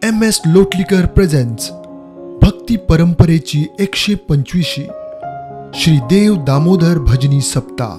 MS Lotlikar presents भक्ती परंपरेची 125वी श्री देव दामोदर भजनी सप्ताह।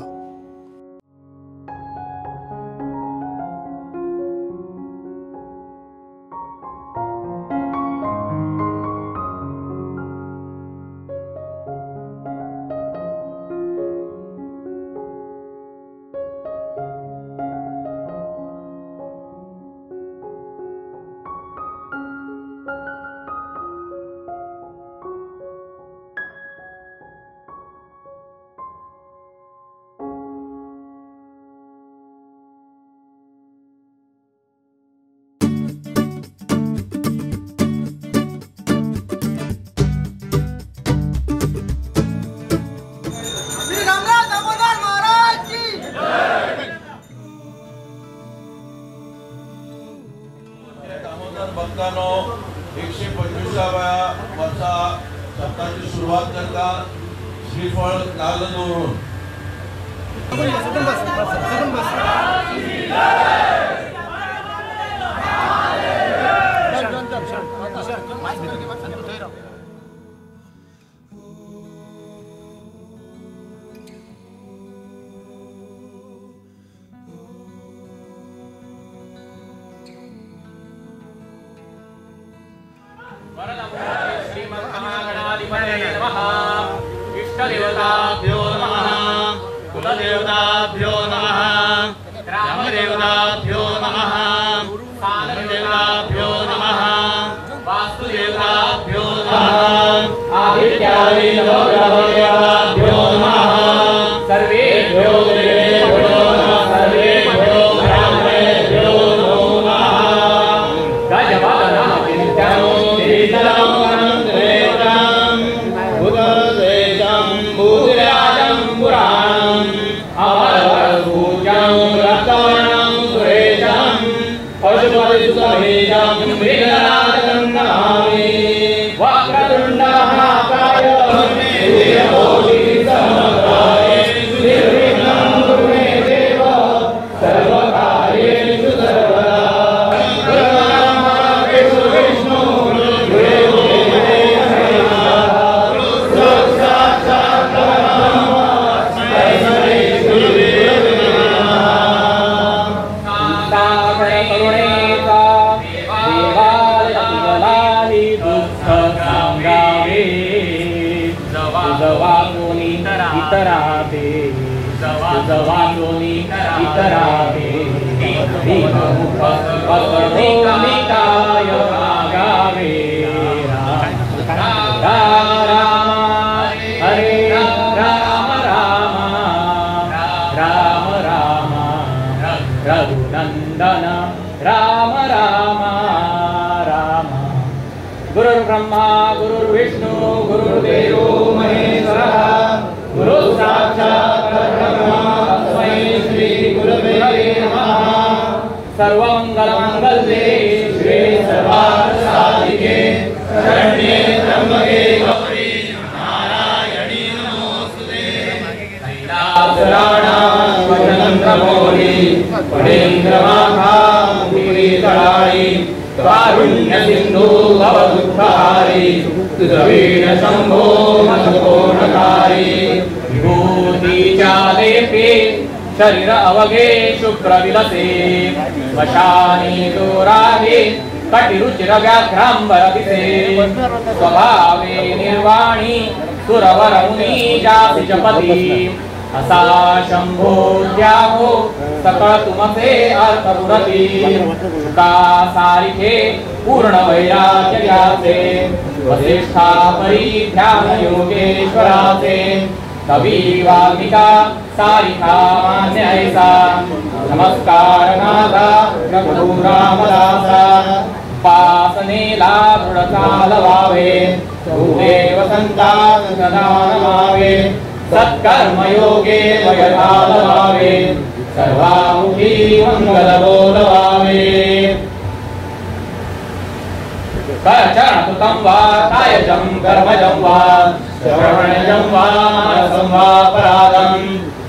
भक्तांनो 125व्या वर्षा सप्ताहाची सुरुवात करता श्रीफळ नागलवरून इष्टदेवताभ्यो नमः, कुलदेवताभ्यो नमः, ग्रामदेवताभ्यो नमः, साधनदेवताभ्यो नमः, वास्तुदेवताभ्यो नमः, आदित्यादि नवग्रहदेवताभ्यो नमः, सर्वेभ्यो देवेभ्यो नमः, सर्वेभ्यो ब्राह्मणेभ्यो नमः। गजवदनं विद्यं श्रीधरं वन्दे बुधदेशं बुधिराजं पुराणं अमरभूजं रत्नवर्णं सुरेशं पशुपतिसुतमेजं मृगराजं नमामि। वक्रतुण्ड महाकाय सूर्यकोटिसमप्रभ निर्विघ्नं कुरु मे देव सर्वकार्येषु सर्वदा। विष्णु जवानी इतराते निकाय गावे राम राम हरे राम राम राम राम रघुनंदन राम राम राम। गुरुर्ब्रह्मा गुरुर्विष्णु गुरुर्देवो महेश्वरः गुरु साक्षात् परब्रह्म तस्मै श्री गुरवे नमः। सर्वमंगलमांगल्ये शिवे सर्वार्थसाधिके शरण्ये त्र्यंबके गौरी नारायणी नमोस्तुते। कैलासराणाश्वतन्त्रमौली फणीन्द्रमाखा मुनितराळी कारुण्यसिन्धु भवदुःखहारी सुरवीण शम्भो मनकोणकारी। विभूतीच्या लेपे शरीर अवघे शुभ्रविलसे वशानी दोराहे कटिरुचिर व्याघ्रांबर दिसे। स्वभावे निर्वाणी सुरवरमुनी जाति जपती असा शंभो द्याहो सकळ तुमचे अर्थपुरती। का सारिखे पूर्ण वैराग्य घ्याचे वसिष्ठा परी ध्यान योगेश्वराचे। कवी वाल्मिका सारिखा मान्य ऐसा नमस्कार नादा प्रभू रामदासा। पासनेला दृढकाल व्हावे देव संतान सदा नमावे। सत्कर्मयोगे वयकाल व्हावे सर्वामुखी मंगल बोलवावे। करचरणकृतं वा कायजं कर्मजं वा श्रवणजं वा मानसं वा पराधं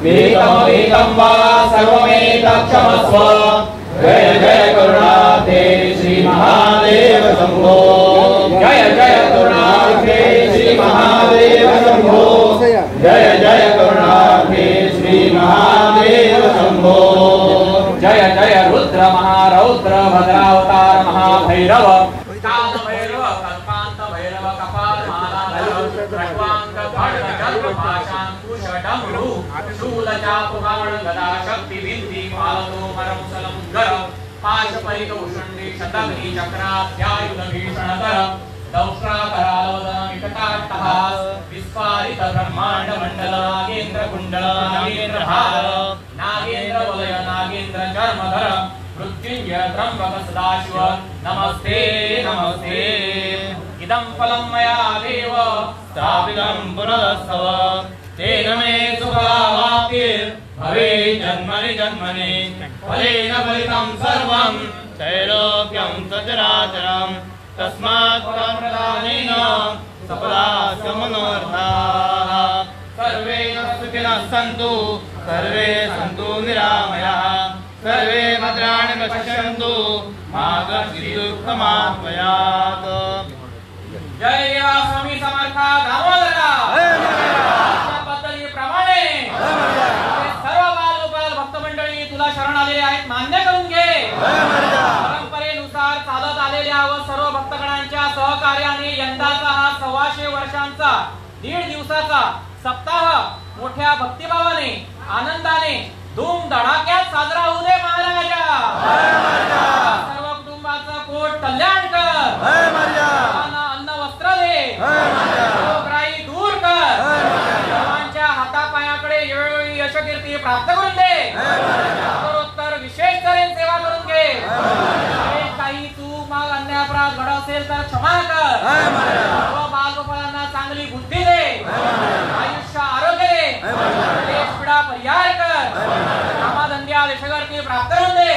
विहितमविहितं वा सर्वमेतत्क्षमस्व। जय जय करुणाते श्री महादेव शंभो जय जय करुणाब्धे श्री महादेव शंभो जय जय करुणाब्धे श्री महादेव शंभो जय जय रुद्र महारौद्र भद्रावतार महाभैरव काल भैरव कल्पांत भैरव कपाल मालाधर खड्वांग खड्ग जल्प पाशां कुशडमरु शूल चाप बाण गदा शक्ति विद्धि पालतो मरम सलम गर पाशपरिक उषुंडी शतग्नि चक्राध्यायुध भीषणकर दौष्ट्राकरालोदन विकटाट्टहास विस्फारित ब्रह्मांड मंडल नागेंद्र कुंडल नागेंद्र हार नागेंद्र वलय नागेंद्र चर्मधर मृत्युंजय त्र्यंबक सदाशिव नमस्ते नमस्ते इदं फलं मया देव स्थापितं पुनरस्तव तेन मे सुफलावाप्तिर् भवेत् जन्मनि जन्मनि फलेन फलितं सर्वं त्रैलोक्यं सचराचरं तस्मात् प्रदानेन सफलास्य मनोरथाः सर्वे सुखिनः सन्तु सर्वे सन्तु निरामयाः सर्वे भद्राणि पश्यन्तु मा कश्चित् दुःखमाप्नुयात् जय स्वामी समर्थ दामोदरा पद्धतीप्रमाणे सर्व बालगोपाल भक्त मंडळी तुला शरण आलेले आहेत मान्य करून घे परंपरेनुसार चालत आलेल्या व सर्व भक्तगणांच्या सहकार्याने यंदाचा हा 125 वर्षांचा 1.5 दिवसाचा सप्ताह मोठ्या भक्तिभावाने आनंदाने धूम धडाक्यात साजरा होऊ दे महाराजा सर्व कुटुंबाचा पोट कल्याण कर अन्न वस्त्र दे रोगराई दूर कर सर्वांच्या हातापायाकडे वेळोवेळी यशकीर्ती प्राप्त करून दे उत्तरोत्तर विशेष तऱ्हेने सेवा करून घे काही चूक माग अन्याय अपराध घडत असेल तर क्षमा कर सर्व बालगोपालांना चांगली बुद्धी दे आयुष्य आरोग्य दे क्लेश पीडा परिहार कर कामाधंद्या यशकीर्ती प्राप्त करून दे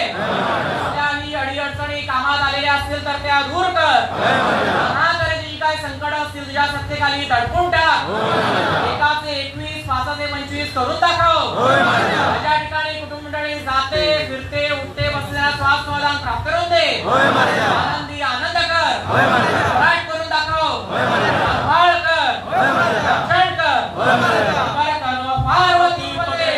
त्याही अडीअडचणी कामात आलेल्या असतील तर त्या दूर कर जी काय संकट असतील तुझ्या सत्तेखाली दडपून टाक एकाचे 21 पाचाचे 25 करून दाखव ज्या ठिकाणी कुटुंब मंडळी जाते फिरते उठते बसल्याला श्वास समाधान प्राप्त करून दे आनंदी आनंद कर पराट करून दाखव सांभाळ कर रक्षण कर पार्वती पते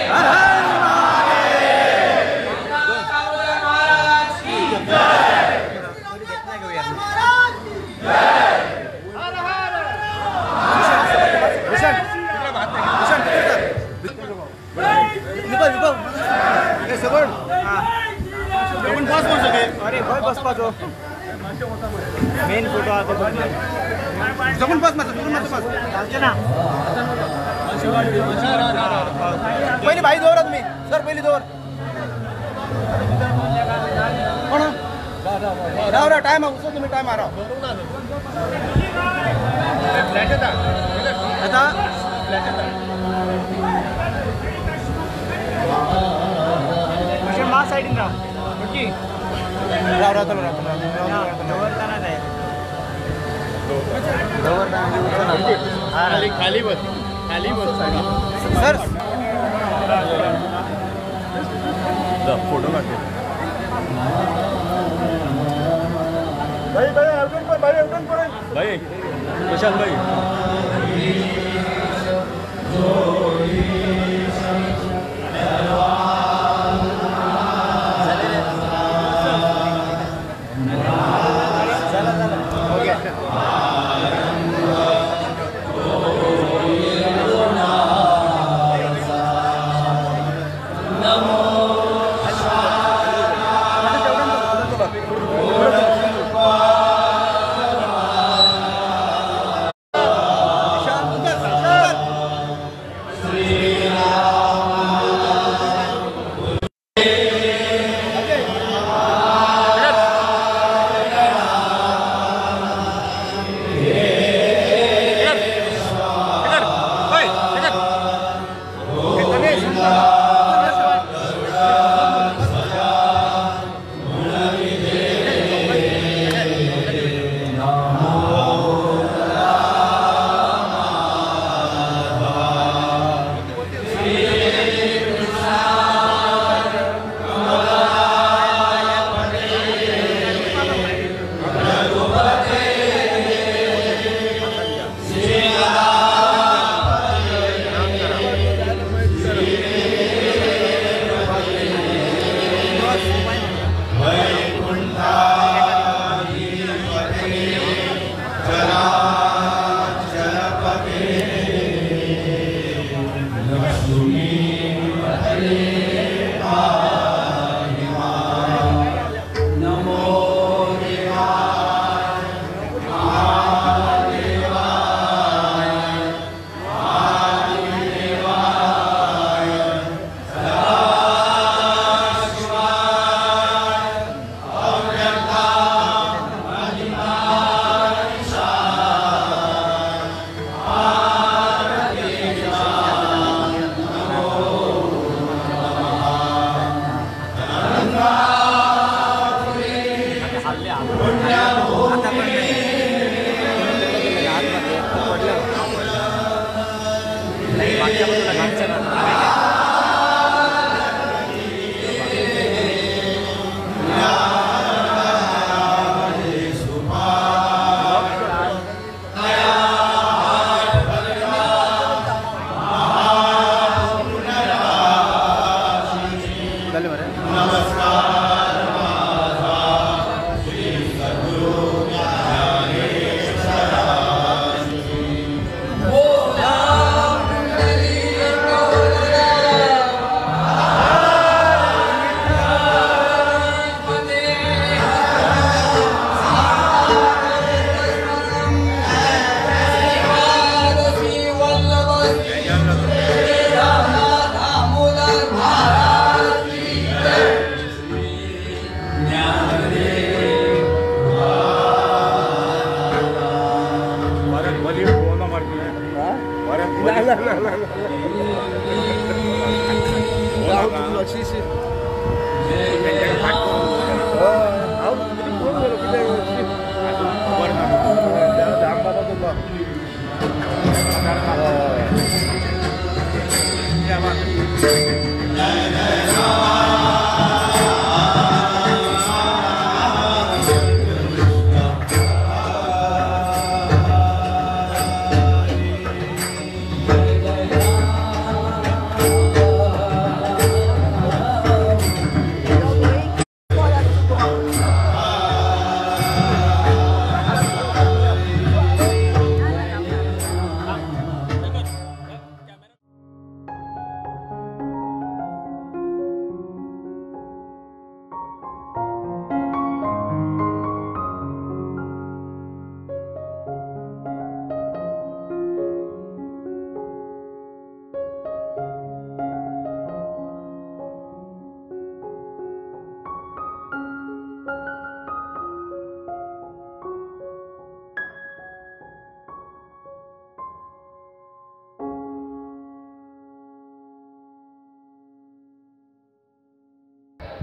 अरे बस पाचो मेन फोटो आता जगून बस माझं जगून माझं बस ना पहिली भाई दोर तुम्ही सर पहिली दोर राव रा टाइम उसो तुम्ही टाइम आ रहा आता मा साइड राव ओके राव राव राव खाली बस सर फोटो काढते भाई भाई प्रशांत भाई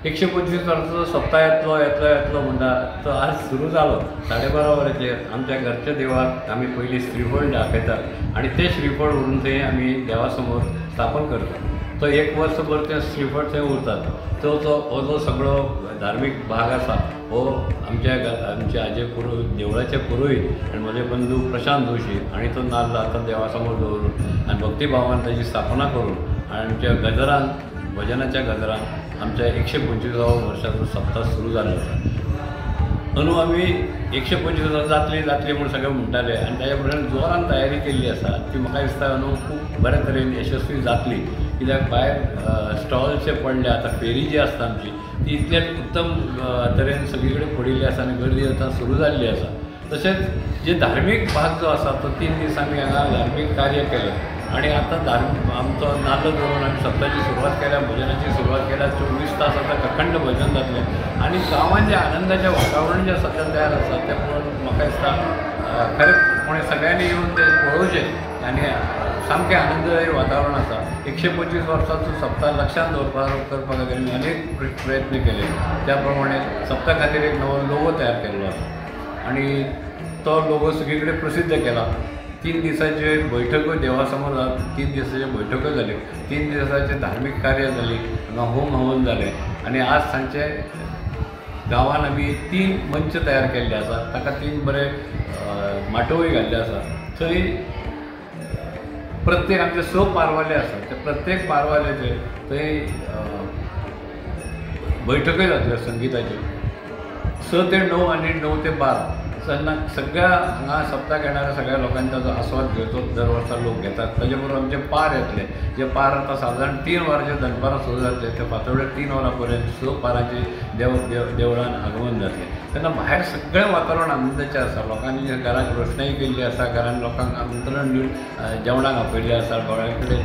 125 वर्षाचा सप्ताह येतलो म्हणटा तो आज सुरू जालो 12:30 वरांचेर आमच्या घरच्या देवाक आमी पयलीं श्रीफळ दाखयतात आणि ते श्रीफळ व्हरून थंय आमी देवा समोर स्थापन करतात. तो 1 वर्सभर ते श्रीफळ थंय उरतात. हो जो सगळो धार्मीक भाग आसा हो आमचे आजे देवळाचे पुरोहीत आणि म्हजे बंधू प्रशांत जोशी आणि तो नाल्ल आतां देवा समोर दवरून आनी भक्तिभावान ताची स्थापना करून आणि आमच्या गजरान भजनाच्या गजरान आमच्या 125व्या वर्षाचो सप्ताह सुरू जाल्लो आसा. अंदू आमी 125 जातली म्हूण सगळे म्हणटाले आनी ताच्या फुड्यान जोरान तयारी केल्ली आसा. ती म्हाका दिसता अंदू खूब बऱ्या तरेन यशस्वी जातली, कित्याक भायर स्टॉल्स पडले. आतां फेरी जी आसता आमची ती इतले उत्तम तरेन सगळी कडेन पडिल्ली आसा आनी गर्दी आतां सुरू जाल्ली आसा. तशेंच जे धार्मीक भाग जो आसा तो 3 दीस आमी हांगा धार्मीक कार्य केलें आणि आता आमचो नाल्ल दवरून आमी सप्ताची सुरवात केल्या, भजनाची सुरवात केल्या. 24 तास आता अखंड भजन जातलें आणि गांवांत जे आनंदाचें वातावरण जें सद्या तयार आसा तें पळोवन म्हाका दिसता खरेंच सगळ्यांनी येवन तें पळोवचें आनी सामकें आनंददायी वातावरण आसा. 125 वर्साचो सप्ताह लक्षांत करपा खातीर आमी अनेक प्रयत्न केले. त्या प्रमाणे सप्ता खातीर एक नवो लोगो तयार केल्लो आसा आणि तो लोगो सगळी कडेन प्रसिद्ध केला. 3 दिसांचे बैठको देवासमोर 3 दिसांचे बैठको जाल्यो. 3 दिसांचे धार्मीक कार्य जाली, हांगा होम हवन जालें आणि आज सांजचे गांवांत आमी 3 मंच तयार केल्ले आसा. ताका 3 बरे माटोवय घाल्ले आसा. थंय प्रत्येक आमचे 6 पारवाले आसा. ते प्रत्येक पारवाल्याचे थंय बैठकोय जातल्यो संगीताच्यो 6 ते 9 आणि 9 ते 12. सगळ्या हांगा सप्ताक येणाऱ्या सगळ्या लोकांचा जो आस्वाद घेवचो दर वर्सा लोक घेतात. ताजे बरोबर आमचे पार येतले. जे पार आतां सादारण 3 वरांचे दनपारां सुरू जातले ते फातोड्या 3 वरां पर्यंत 6 पारांचे देवळान आगमन जातलें. तेन्ना भायर सगळें वातावरण आनंदाचें आसा. लोकांनी जे घराक रोशनाई केल्ली आसा, घरान लोकांक आमंत्रण दिवन जेवणाक आपयल्लें आसा.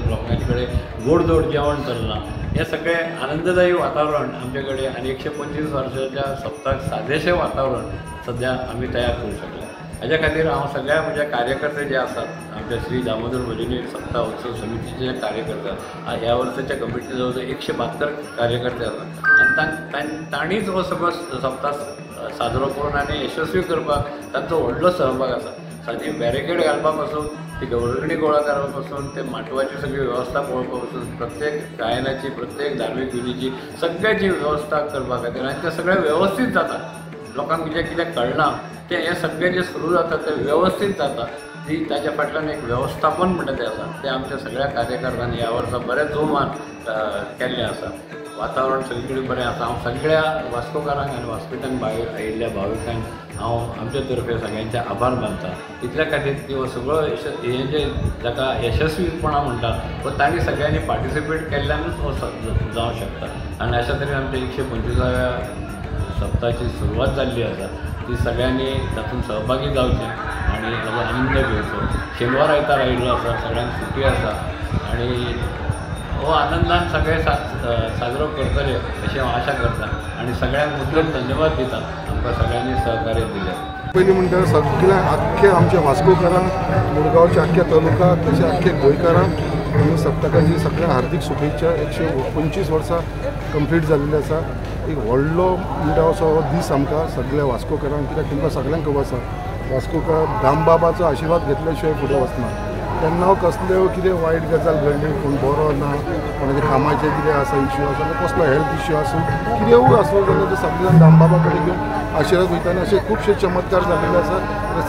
लोकांचे कडेन गोडधोड जेवण चल्लां. हें सगळें आनंददायी वातावरण आमचे कडेन आनी 125 वर्साच्या सप्ताक सादेशें वातावरण सद्या आमी तयार करूंक शकले. हाज्या खातीर हांव सगळ्या म्हज्या कार्यकर्ते जे आसात, आमच्या श्री दामोदर भजनी सप्ताह उत्सव समितीचे जे कार्यकर्ते ह्या वर्साच्या कमिटीचे जवळ 172 कार्यकर्ते आसात आणि तांणीच हो सगळो सप्ताह साजरो करून आनी यशस्वी करपाक तांचो व्हडलो सहभाग आसा. सादी बॅरिकेड घालपा पासून ती गवळणी गोळा करपा पासून ते माटवाची सगळी वेवस्था पळोवपा पासून प्रत्येक गायनाची प्रत्येक धार्मीक विधीची सगळ्याची वेवस्था करपा खातीर आनी तें सगळें वेवस्थीत जाता. लोकांक कितें कितें कळना तें हें सगळें जें सुरू जाता तें वेवस्थीत जाता. ती ताच्या फाटल्यान एक वेवस्थापन म्हणटा तें आसा तें आमच्या सगळ्या कार्यकर्त्यांनी ह्या वर्सा बरें जोमान केल्लें आसा. वातावरण सगळे कडेन बरें आसा. हांव सगळ्या वास्कोकारांक आनी वास्कोच्यान आयिल्ल्या भाविकांक हांव आमचे तर्फे सगळ्यांचे आभार मानता. इतल्या खातीर की सगळो हें जें जाका यशस्वीपणा म्हणटा तो तांणी सगळ्यांनी पार्टिसिपेट केल्ल्यानूच हो जावंक शकता. आनी अशा तरेन आमच्या 125व्या सप्ताची सुरवात जाल्ली आसा. ती सगळ्यांनी तातूंत सहभागी जावचें आनी हाजो आनंद घेवचो. शेनवार आयतार आयिल्लो आसा, सगळ्यांक सुटी आसा आनी हो आनंदान सगळे साजरो करतले अशें हांव आशा करता आनी सगळ्यांक मुद्दम धन्यवाद दिता आमकां सगळ्यांनी सहकार्य दिलें. पयलीं म्हणटा सगळ्या आख्ख्या आमच्या वास्कोकारांक, मुरगांवच्या आख्ख्या तालुक्याक तशें आख्ख्या गोंयकारांक आनी सप्तकाची सगळ्या हार्दिक शुभेच्छा. 125 वर्सां कंप्लीट जाल्ली आसा. एक व्हडलो म्हणटा असो हो दीस आमकां सगळ्या वास्कोकारांक, कित्याक तुमकां सगळ्यांक खबर आसा वास्कोकार दामबाबाचो आशिर्वाद घेतल्या शिवाय फुडें वचना. तेन्ना कसल्यो कितें वायट गजाल घडली, कोण बरो ना, कोणाच्या कामाचें कितें आसा इश्यू आसा, कसलो हेल्थ इश्यू आसूं, कितेंय आसूं जाल्यार ते सगळे जाण दामबाबा कडेन घेवन आशिर्वाद वयता आनी अशे खुबशे चमत्कार जाल्लेले आसा.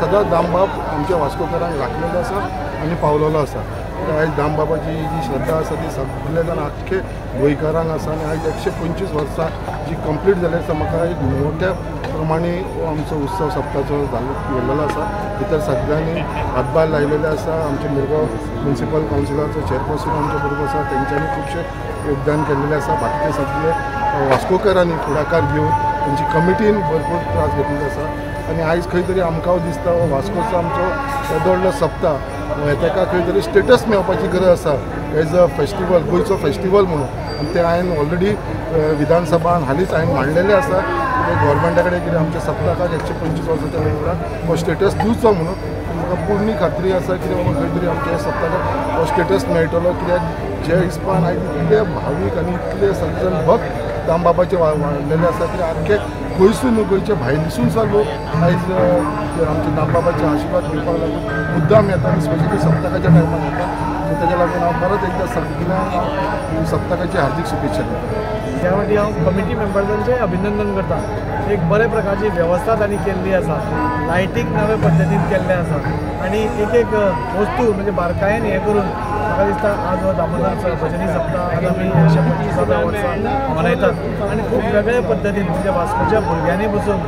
सदांच दामबाब आमच्या वास्कोकारांक राखलेलो आसा आनी पावलेलो आसा. आयज दामबाबाची जी श्रद्धा आसा ती सगळे जाण आख्खे गोंयकारांक आसा आनी आयज 125 वर्सां जी कंप्लीट जाली आसा. म्हाका एक मोठ्या प्रमाणे हो आमचो उत्सव सप्ताचो गेल्लो आसा. भितर सगळ्यांनी हातभार लायलेले आसा. आमचे मुरगांव म्युनिसिपल कावन्सिलाचो चेअरपर्सन आमच्या बरोबर आसा, तेंच्यांनी खुबशे योगदान केल्लेले आसा. बाकीचे सगळे वास्कोकारांनी फुडाकार घेवन तेंची कमिटीन भरपूर त्रास घेतलेले आसा. आनी आयज खंय तरी आमकां दिसता हो वास्कोचो आमचो येदो व्हडलो सप्ता ताका खंय तरी स्टेटस मेळपाची गरज आसा एज अ फेस्टिवल, गोंयचो फेस्टिवल म्हणून. आनी ते हांवें ऑलरेडी विधानसभान हालींच हांवें मांडलेलें आसा. गव्हर्मेंटा कडेन कितें आमच्या सप्तकाक 125 वर्साच्या वेळार हो स्टेटस दिवचो म्हणून म्हाका पूर्ण खात्री आसा की बाबा खंय तरी आमच्या सप्तकाक हो स्टेटस मेळटलो. कित्याक जे हिसपान आयज इतले भावीक आनी इतले सज्जन भक्त दामबाबाचे वाडलेले आसा की आख्खे गोंयसून गोंयच्या भायरसून सुद्दां लोक आयज आमच्या दामबाबाचे आशिर्वाद घेवपाक लागून मुद्दाम येता आनी स्पेशली सप्तकाच्या टायमार येता. ताच्या लागून हांव परत एकदां सगळ्यांक सप्तकाची हार्दिक शुभेच्छा दिता. ह्या फावटी हांव कमिटी मेंबर्सांचें अभिनंदन करता. एक बरे प्रकारची वेवस्था तांणी केल्ली आसा. लायटींग नवे पद्दतीन केल्लें आसा आनी एक वस्तू म्हणजे बारकायेन हें करून म्हाका दिसता आज हो दामोदर भजनी सप्ताह आज आमी 125व्या वर्सा मनयतात आनी खूब वेगळे पद्दतीन म्हणजे वास्कोच्या भुरग्यांनी बसून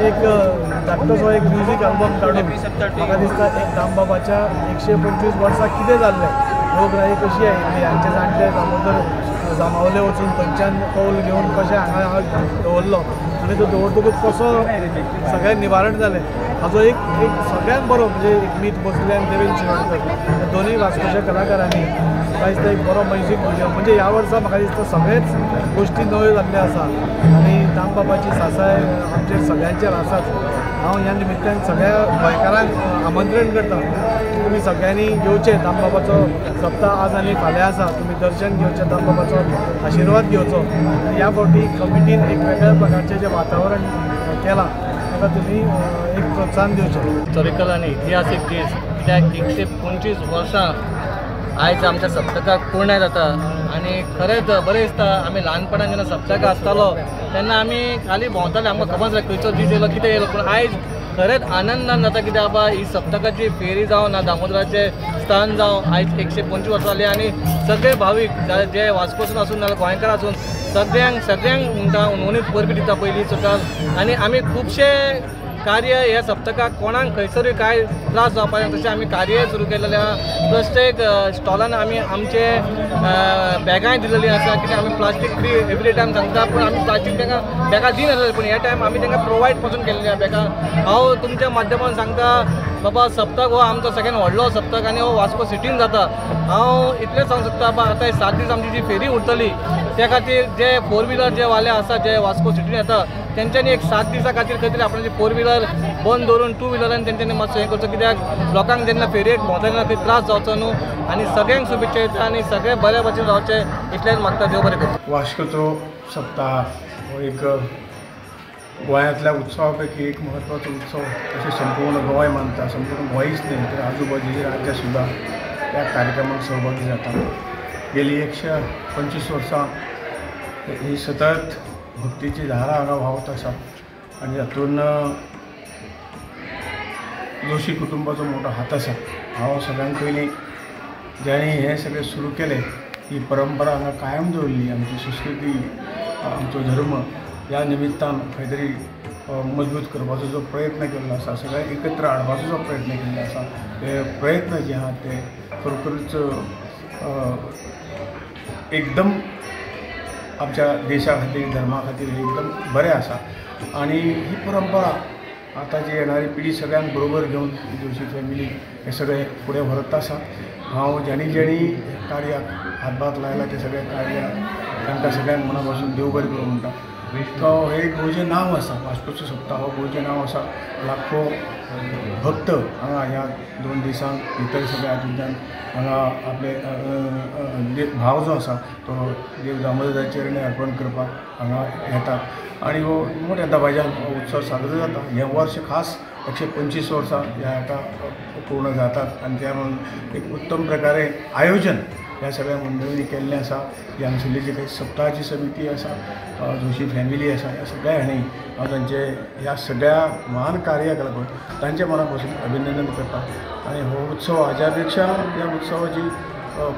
एक धाकटोसो एक म्युजीक अल्बम काडून म्हाका दिसता एक दामबाबाच्या 125 वर्सां कितें जाल्लें, लोकराई कशी आयिल्ली, हांचे जाणटे दामोदर जामावले वचून थंयच्यान कौल घेवन कशें हांगा दवरलो आनी तो दवरतकूच कसो सगळें निवारण जालें हाजो एक सगळ्यांत बरो म्हणजे एक मीत भोसले आनी देवेंद्र शिरोडकर दोनूय वास्कोच्या कलाकारांनी म्हाका दिसता एक बरो म्युजीक व्हिडिओ म्हणजे ह्या वर्सा म्हाका दिसता सगळेच गोश्टी नव्यो जाल्ल्यो आसा आनी दामबाबाची सासाय आमचेर सगळ्यांचेर आसाच. हांव ह्या निमित्यान सगळ्या गोंयकारांक आमंत्रण करता तुमी सगळ्यांनी येवचें. दामबाबाचो सप्ताह आज आनी फाल्यां आसा. तुमी दर्शन घेवचें, दामबाबाचो आशिर्वाद घेवचो. ह्या फावटी कमिटीन एक वेगळ्या प्रकारचें जें वातावरण केलां ताका तुमी एक प्रोत्साहन दिवचें. हिस्टॉरिकल आनी इतिहासीक दीस कित्याक 125 वर्सां आयज आमच्या सप्तकाक पूर्ण जाता आनी खरेंच बरें दिसता. आमी ल्हानपणान जेन्ना सप्तक आसतालो तेन्ना आमी खाली भोंवताले, आमकां खबर नासलें खंयचो दीस येयलो कितें येयलो, पूण आयज खरेंच आनंदान जाता कित्याक बाबा ही सप्तकाची फेरी जावन ना दामोदराचें स्थान जावं आयज 125 वर्सां जालीं आनी सगळे भावीक जे वास्कोसून आसून नाजाल्यार गोंयकार आसून सगळ्यांक म्हणटा उणीत परबी दिता पयलीं सकाळ. आनी आमी खुबशे कार्य ह्या सप्तकाक कोणाक खंयसरूय काय त्रास जावपाक तशें आमी कार्य सुरू केलेलें आसा. प्रत्येक स्टॉलान आमी आमचे बॅगांय दिलेलीं आसा कित्याक आमी प्लास्टीक फ्री एवरी टायम सांगता पूण आमी प्लास्टीक तांकां बॅगां दिनासले पूण ह्या टायम आमी तांकां प्रोवायड पासून केल्लीं आसा बॅगां. हांव तुमच्या माध्यमान सांगता बाबा सप्तक हो आमचो सगळ्यान व्हडलो सप्तक आनी हो वास्को सिटीन जाता. हांव इतलेंच सांगूंक सोदता बाबा आतां 7 दीस आमची जी फेरी उरतली त्या खातीर जे 4 व्हिलर जे वाले आसा जे वास्को सिटीन येता तेंच्यांनी एक 7 दिसां खातीर खंय तरी आपणाची 4 व्हिलर बंद दवरून 2 व्हिलरान तेंच्यांनी मातसो हें करचो कित्याक लोकांक जेन्ना फेरयेक भोंवतना खंय त्रास जावचो न्हू. आनी सगळ्यांक शुभेच्छा दिता आनी सगळे बऱ्या भशेन रावचे इतलेंच मागता. देव बरें करता. वास्कोचो सप्ताह हो एक गोंयांतल्या उत्सवा पैकी एक महत्वाचो उत्सव अशें संपूर्ण गोंय मानता. संपूर्ण गोंयच न्ही तर आजूबाजूची राज्यां सुद्दां त्या कार्यक्रमाक सहभागी जाता. गेली 125 वर्सां ही सतत भक्तीची धारा हांगा व्हांवत आसा आनी हातूंत जोशी कुटुंबाचो मोठो हात आसा. हांव सगळ्यांत पयलीं ज्यांनी हें सगळें सुरू केलें, ही परंपरा हांगा कायम दवरली, आमची संस्कृती, आमचो धर्म ह्या निमित्तान खंय तरी मजबूत करपाचो जो प्रयत्न केल्लो आसा, सगळ्यांक एकत्र हाडपाचो जो प्रयत्न केल्लो आसा, ते प्रयत्न जे आहात ते खरोखरच एकदम आमच्या देशा खातीर, धर्मा खातीर एकदम बरें आसा. आनी ही परंपरा आतांची येणारी पिढी सगळ्यांक बरोबर घेवन जोशी फॅमिली हे सगळे फुडें व्हरत आसा. हांव ज्यांनी कार्याक हातभार लायला ते सगळे कार्याक तांकां सगळ्यांक मना पासून देव बरें करूं म्हणटा. तो हे एक गोंयचें नांव आसा, वास्कोचो सप्ताह हो गोंयचें नांव आसा. लाखो भक्त हांगा ह्या 2 दिसांक भितर सगळ्या हातूंतल्यान हांगा आपले भाव जो आसा तो देव दामोदराचे चरणी अर्पण करपाक हांगा येतात आनी हो मोठ्या दबाज्यान हो उत्सव साजरो जाता. हें वर्स खास 125 वर्सां ह्या हाका पूर्ण जातात आनी त्या म्हणून एक उत्तम प्रकारे आयोजन ह्या सगळ्या मंडळींनी केल्लें आसा. ही हांगसरली जी काही सप्ताहाची समिती आसा, जोशी फॅमिली आसा, ह्या सगळ्यांनी हांव तांचे ह्या सगळ्या महान कार्याक लागून तांचे मना पासून अभिनंदन करता. आनी हो उत्सव हाच्या पेक्षा ह्या उत्सवाची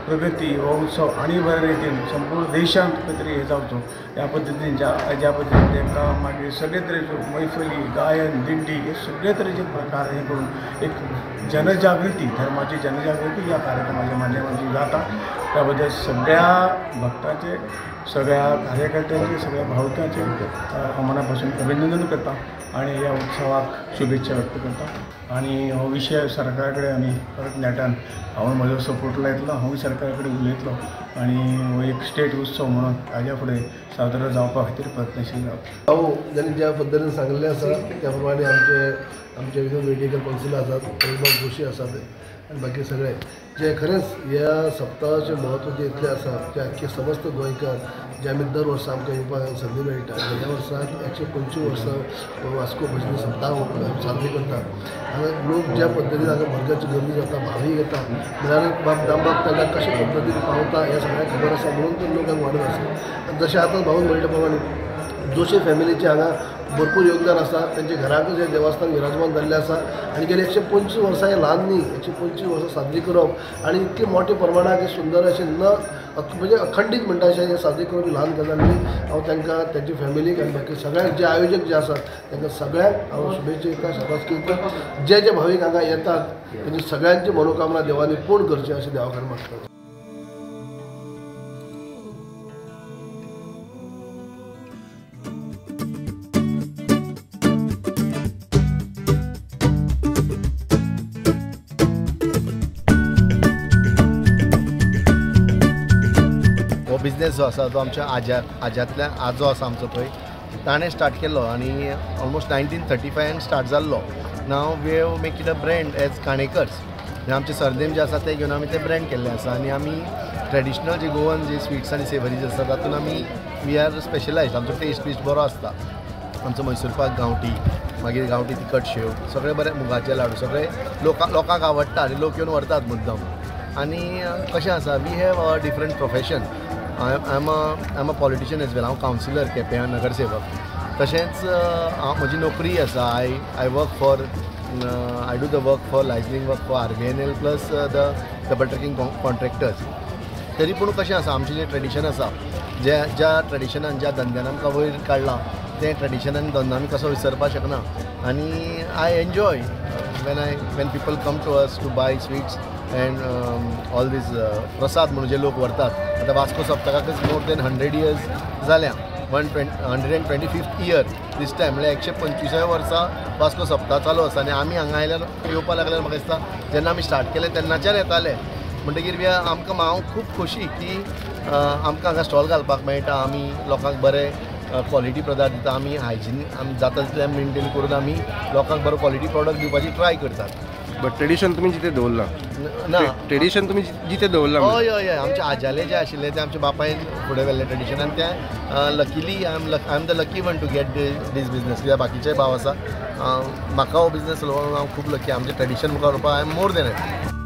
प्रगती, हो उत्सव आनी बरे रितीन संपूर्ण देशांत खंय तरी हे जावचो ह्या पद्दतीन ज्या पद्दतीन तांकां मागीर सगळे तरेच्यो मैफली, गायन, दिंडी हे सगळे तरेचे प्रकार हे करून एक जनजागृती, धर्माची जनजागृती ह्या कार्यक्रमाच्या माध्यमांतून जाता. त्या बद्दल सगळ्या भक्तांचे, सगळ्या कार्यकर्त्यांचे, सगळ्या भावकांचे हांव मना पासून अभिनंदन करता आनी ह्या उत्सवाक शुभेच्छा व्यक्त करता. आनी हो विशय सरकारा कडेन आमी परत नेटान हांव म्हजो सपोर्ट लायतलो, हांवूय सरकारा कडेन उलयतलो आनी हो एक स्टेट उत्सव म्हणून हाज्या फुडें साजरो जावपा खातीर प्रयत्नशील रावता. हांव ज्यांनी ज्या पद्दतीन सांगलें आसा त्या प्रमाणे आमचे मेडिकल कावन्सिल आसात, परिमल जोशी आसात आनी बाकी सगळे जे खरेंच ह्या सप्ताहाचें म्हत्व जे इतलें आसा जे आख्खे समस्त गोंयकार जे आमी दर वर्सा आमकां येवपाक संदी मेळटा. ह्या वर्साक 125 वर्सां वास्को भजनी सप्ताह साजरी करतात. हांगा लोक ज्या पद्दतीन हांगा भरगाची गर्दी जाता, भावीक येता, म्हळ्यार बाब दामबाब तांकां कशे पद्दतीन पावता हें सगळ्यांक खबर आसा म्हणून तर लोक हांगा वाडत आसा. आनी जशें आतां भाऊन म्हणल्या प्रमाणे जोशी फॅमिलीचे हांगा भरपूर योगदान आसा. तांचे घराक जे देवस्थान विराजमान जाल्लें आसा आनी गेली 125 वर्सां हें ल्हान न्ही, 125 वर्सां साजरी करप आनी इतके मोठे प्रमाणात सुंदर अशें न म्हणजे अखंडीत म्हणटा अशें हें साजरी करप ही ल्हान गजाल न्ही. हांव तांकां तांची फॅमिलीक आनी बाकी सगळ्यांक जे आयोजक जे आसात तांकां सगळ्यांक हांव शुभेच्छा दिता, शाबासकी दिता. जे भावीक हांगा येतात तांची सगळ्यांची मनोकामना देवानी पूर्ण करची अशें देवा कडेन मागता. बिझनेस जो आसा तो आमच्या आज्यातल्या आजो आसा आमचो पळय ताणें स्टार्ट केल्लो आनी ऑलमोस्ट 1935 स्टार्ट जाल्लो. Now we have make it a brand as Kanekars. आमचे सरनेम जे आसा ते घेवन आमी ते ब्रँड केल्ले आसा आनी आमी ट्रेडिशनल जे गोवन जे स्वीट्स आनी सेवरीज आसा तातूंत आमी वी आर स्पेशलायज. आमचो टेस्ट बरो आसता. आमचो मैसूर पाक गांवठी, मागीर गांवठी तिखट शेव, सगळे बरे मुगाचे लाडू सगळे लोकांक आवडटा आनी लोक येवन व्हरतात मुद्दम. आनी कशें आसा we have a different profession. I am a politician as well. हांव कावन्सिलर केपें नगरसेवक. तशेंच म्हजी नोकरी आसा. I work for I do the work for liaisoning work for RVNL plus the double tracking contractors. तरी पूण कशें आसा आमचें जें ट्रेडिशन आसा, ज्या ट्रेडिशनान ज्या धंद्यान आमकां वयर काडलां तें ट्रेडिशन आनी धंदो आमी कसो विसरपाक शकना. आनी I enjoy when people come to us to buy sweets and all these prasad म्हणून जे लोक व्हरतात. आतां वास्को सप्तकाकच मोर देन 100 इयर्स जाल्या. 125th इयर दीस टायम म्हळ्यार 125व्या वर्सा वास्को सप्ताह चालू आसा. आनी आमी हांगा आयल्यार येवपाक लागल्यार म्हाका दिसता जेन्ना आमी स्टार्ट केलें तेन्नाच्यान येताले म्हणटकीर आमकां खूब खोशी की आमकां हांगा स्टॉल घालपाक मेळटा. आमी लोकांक बरे क्वॉलिटी पदार्थ दिता. आमी हायजीन आमी जाता तितलें मेंटेन करून आमी लोकांक बरो क्वॉलिटी प्रॉडक्ट दिवपाची ट्राय करतात. बट ट्रेडिशन तुमी जितें दवरलां ना ट्रेडिशन तुमी जिते दवरला हय हय हय आमचे आजाले जे आशिल्ले ते आमच्या बापायन फुडें व्हेल्ले ट्रेडिशन आनी तें luckily I am the lucky one to get this business कित्याक बाकीचे भाव आसा म्हाका हो बिजनेस हांव खूब लकी आमचें ट्रेडिशन मुखार व्हरपाक I am more than it.